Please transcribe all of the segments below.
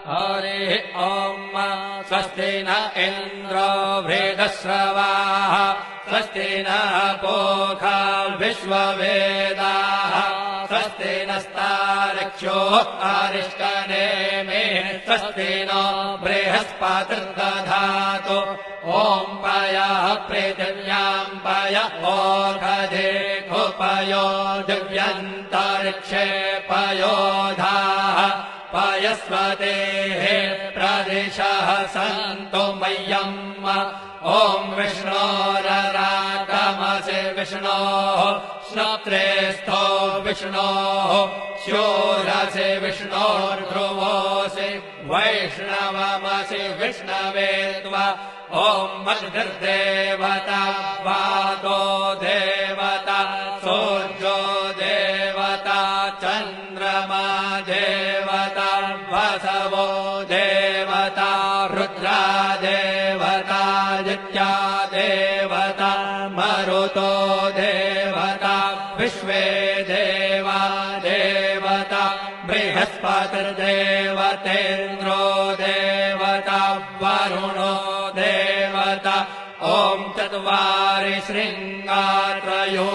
हरिः ॐ स्वस्ति न इन्द्रो वृद्धश्रवाः स्वस्ति नः पूषा विश्ववेदाः स्वस्ति नस्तार्क्ष्यो अरिष्टनेमिः स्वस्ति नो बृहस्पतिर्दधातु ॐ पयः पृथिव्याम् पय ओषधेऽपयो दिव्यन्तरिक्षे पयोधाः पयस्वतेः प्रदिशः सन्तु मह्यम् ॐ विष्णोररागमसि विष्णोः श्रोत्रेस्थो विष्णोः शूरसि विष्णोर्ध्रुवोऽसि वैष्णवमसि विष्णवे त्वा ॐ मद्भिर्देवता वातो देवता सूर्यो देवता चन्द्रमा देवता वसवो देवता रुद्रा देवता जित्या देवता मरुतो देवता विश्वे देवा देवता बृहस्पतिर्देवतेन्द्रो देवता वरुणो देवता ॐ चत्वारि शृङ्गात्रयो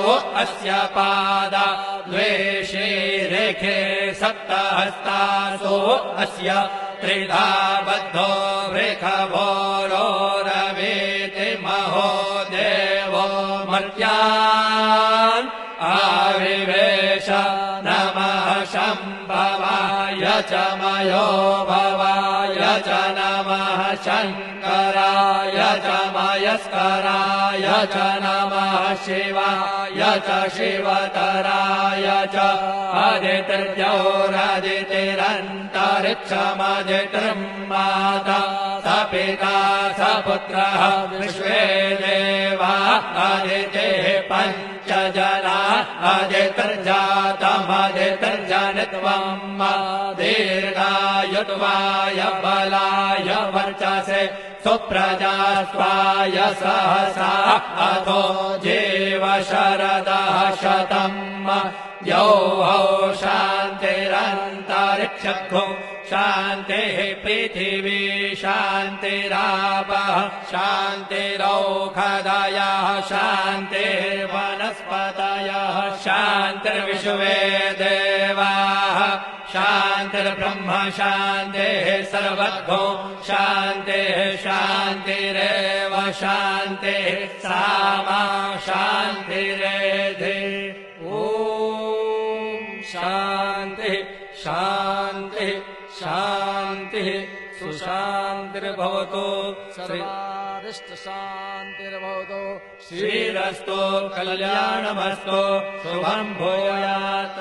अस्य पादा द्वे शीरेखे सप्तहस्तासो अस्य त्रिधा बद्धो वृषभोरोरवीति महो देवो मर्त्यान् आविवेश नमः शम्भवाय च मयो भवाय च नमः शङ्कराय च मयस्कराय च नमः शिवाय च शिवतराय च आदित्यौरादितिरन्तरिक्षमदितिर्माता स पिता स पुत्रः विश्वे देवा आदितेः पञ्च जना आदितिर्जातमदितिर्जनित्वम् दीर्घायुत्वाय बलाय वर्चसे सुप्रजास्वाय सहसा अथो जीव शरदः शतम् यौः शान्तिरन्तरिक्षो शान्तिः पृथिवी शान्तिरापः शान्तिरौषधयः शान्तिर्वनस्पतयः शान्तिर्विश्वे देवाः शान्तिर्ब्रह्म शान्तिः सर्वतो शान्तिः शान्तिरेव शान्तिः सामा शान्तिरेधि ॐ शान्तिः शान्तिः शान्तिः सुशान्तिर्भवतु सर्वारिष्टशान्तिर्भवतु श्रीरस्तु कल्याणमस्तु शुभं भूयात्।